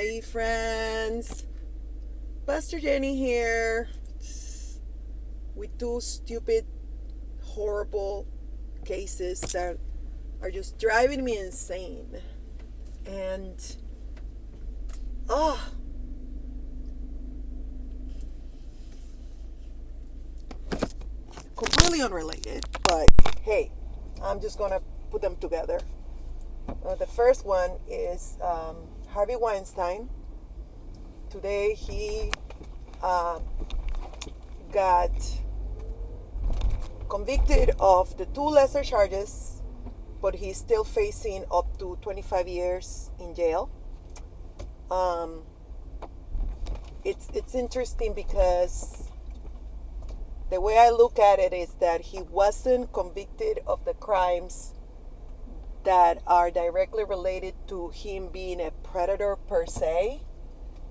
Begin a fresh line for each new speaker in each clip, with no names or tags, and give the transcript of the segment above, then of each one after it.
Hi, friends. Pastor Jenny here with two stupid, horrible cases that are just driving me insane. And, oh, completely unrelated, but hey, I'm just gonna put them together. The first one is Harvey Weinstein. Today he uh, got convicted of the two lesser charges, but he's still facing up to 25 years in jail. It's interesting because the way I look at it is that he wasn't convicted of the crimes that are directly related to him being a predator per se,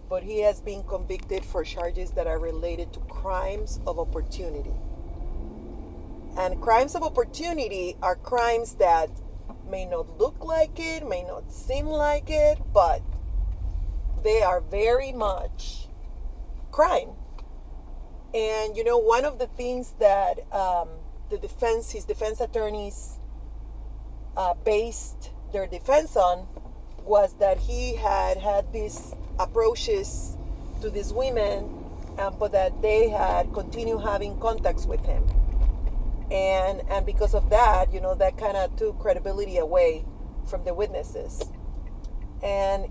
but he has been convicted for charges that are related to crimes of opportunity. And crimes of opportunity are crimes that may not look like it, may not seem like it, but they are very much crime. And one of the things that his defense attorneys based their defense on was that he had these approaches to these women, but that they had continued having contacts with him. And because of that, that kind of took credibility away from the witnesses. And,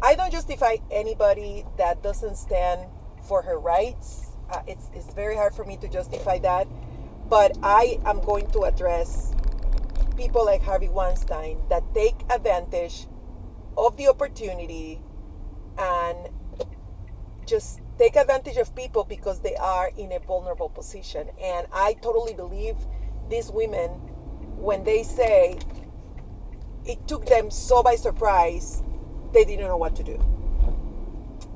I don't justify anybody that doesn't stand for her rights. It's very hard for me to justify that. But I am going to address people like Harvey Weinstein that take advantage of the opportunity and just take advantage of people because they are in a vulnerable position. And I totally believe these women when they say it took them so by surprise, they didn't know what to do.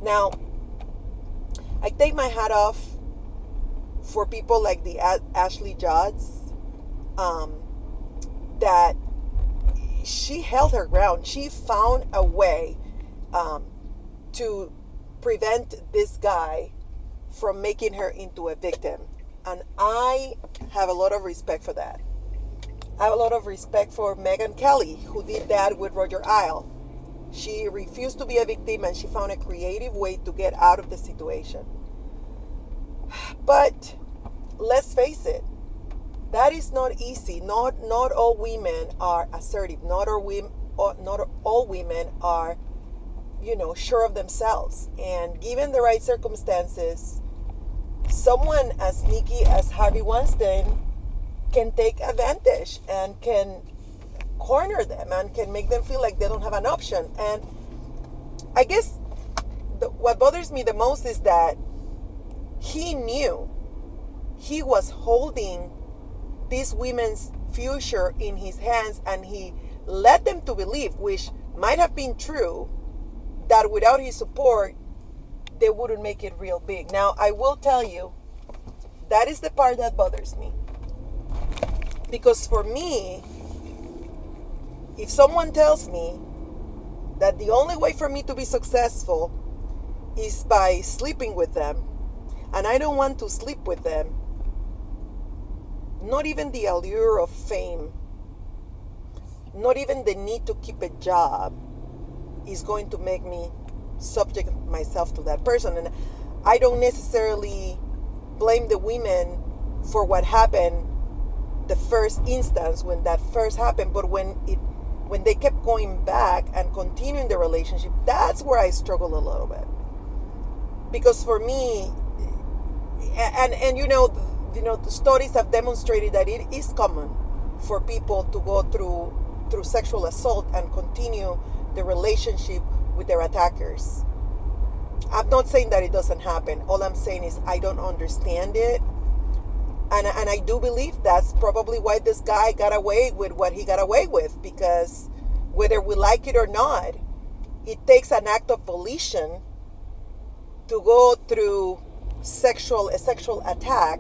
Now, I take my hat off for people like the Ashley Judds, that she held her ground. She found a way to prevent this guy from making her into a victim. And I have a lot of respect for that. I have a lot of respect for Megyn Kelly, who did that with Roger Ailes. She refused to be a victim and she found a creative way to get out of the situation. But let's face it, that is not easy. Not all women are assertive. Not all women are, sure of themselves. And given the right circumstances, someone as sneaky as Harvey Weinstein can take advantage and can corner them and can make them feel like they don't have an option. And I guess what bothers me the most is that he knew he was holding these women's future in his hands, and he led them to believe, which might have been true, that without his support they wouldn't make it real big. Now, I will tell you, that is the part that bothers me, because for me, if someone tells me that the only way for me to be successful is by sleeping with them, and I don't want to sleep with them, not even the allure of fame, not even the need to keep a job is going to make me subject myself to that person. And I don't necessarily blame the women for what happened the first instance when that first happened, but when they kept going back and continuing the relationship, that's where I struggle a little bit. Because for me, and the studies have demonstrated that it is common for people to go through sexual assault and continue the relationship with their attackers. I'm not saying that it doesn't happen. All I'm saying is I don't understand it. And I do believe that's probably why this guy got away with what he got away with, because whether we like it or not, it takes an act of volition to go through a sexual attack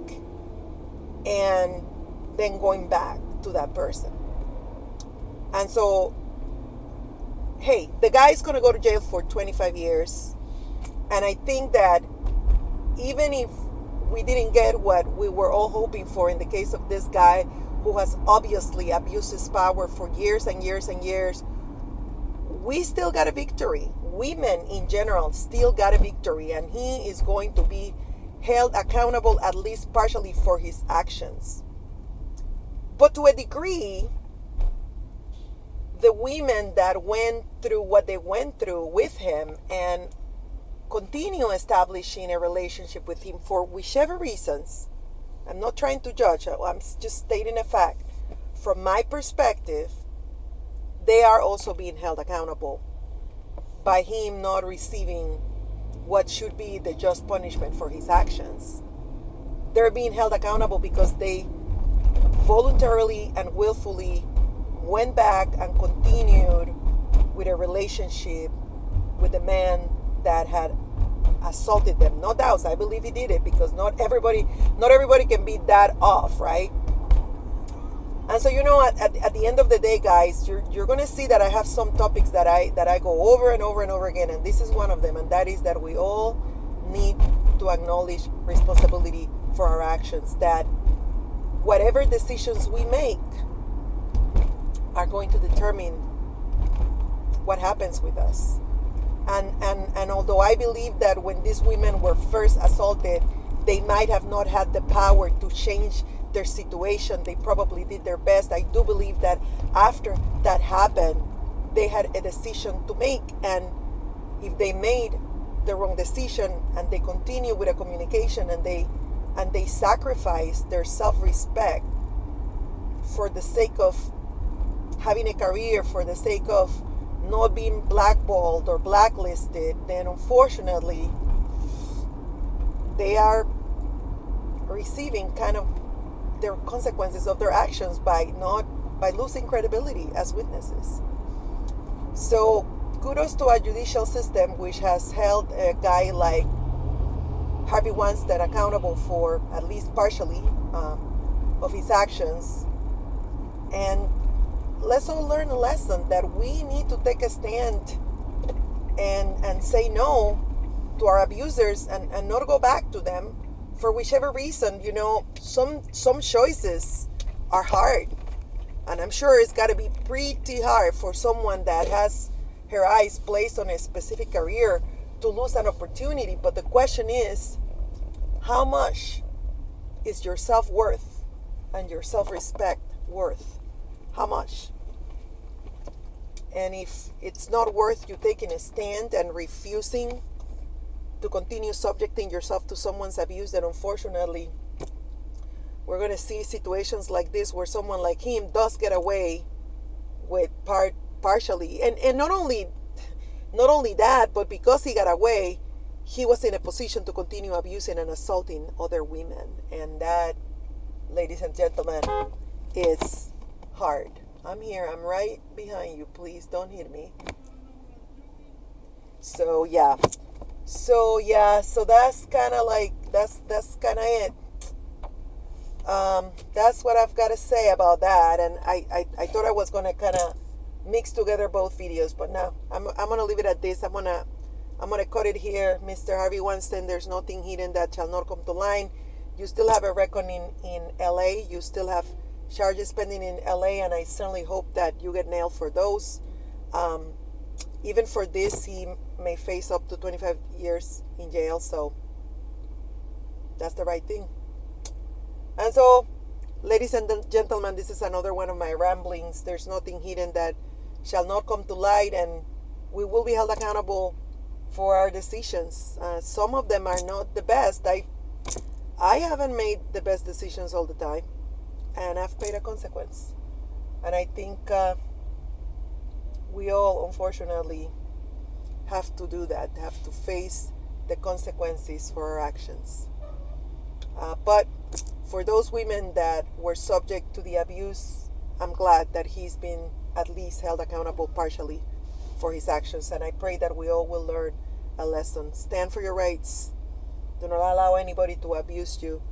and then going back to that person. And so hey, the guy's going to go to jail for 25 years. And I think that even if we didn't get what we were all hoping for in the case of this guy who has obviously abused his power for years and years and years, we still got a victory. Women in general still got a victory, and he is going to be held accountable at least partially for his actions. But to a degree, the women that went through what they went through with him and continue establishing a relationship with him for whichever reasons, I'm not trying to judge, I'm just stating a fact. From my perspective, they are also being held accountable by him not receiving what should be the just punishment for his actions. They're being held accountable because they voluntarily and willfully went back and continued with a relationship with a man that had assaulted them. No doubts, I believe he did it, because not everybody can be that off, right? And so, at the end of the day, guys, you're going to see that I have some topics that I go over and over and over again, and this is one of them, and that is that we all need to acknowledge responsibility for our actions, that whatever decisions we make are going to determine what happens with us. And although I believe that when these women were first assaulted, they might have not had the power to change their situation, they probably did their best. I do believe that after that happened, they had a decision to make, and if they made the wrong decision and they continue with a communication and they sacrifice their self-respect for the sake of having a career, for the sake of not being blackballed or blacklisted, then unfortunately they are receiving kind of their consequences of their actions by losing credibility as witnesses. So kudos to our judicial system, which has held a guy like Harvey Weinstein accountable for at least partially of his actions. And let's all learn a lesson that we need to take a stand and say no to our abusers and not go back to them for whichever reason. Some choices are hard, and I'm sure it's got to be pretty hard for someone that has her eyes placed on a specific career to lose an opportunity. But the question is, how much is your self-worth and your self-respect worth? How much? And if it's not worth you taking a stand and refusing to continue subjecting yourself to someone's abuse, then unfortunately we're going to see situations like this where someone like him does get away with partially, and not only that, but because he got away, he was in a position to continue abusing and assaulting other women, and that, ladies and gentlemen, is hard. I'm here, I'm right behind you, please don't hit me. So that's kind of like, that's kind of it. That's what I've got to say about that. And I thought I was going to kind of mix together both videos, but no, I'm going to leave it at this. I'm going to cut it here. Mr. Harvey Weinstein, there's nothing hidden that shall not come to line. You still have a record in LA. You still have charges pending in LA, and I certainly hope that you get nailed for those. Even for this, he may face up to 25 years in jail, so that's the right thing. And so, ladies and gentlemen, this is another one of my ramblings. There's nothing hidden that shall not come to light, and we will be held accountable for our decisions. Some of them are not the best. I haven't made the best decisions all the time, and I've paid a consequence. And I think we all, unfortunately, have to do that, have to face the consequences for our actions. But for those women that were subject to the abuse, I'm glad that he's been at least held accountable partially for his actions. And I pray that we all will learn a lesson. Stand for your rights. Do not allow anybody to abuse you.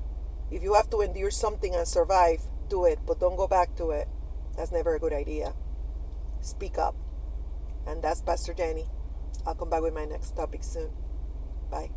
If you have to endure something and survive, do it, but don't go back to it. That's never a good idea. Speak up. And And that's Pastor Jenny. I'll come back with my next topic soon. Bye.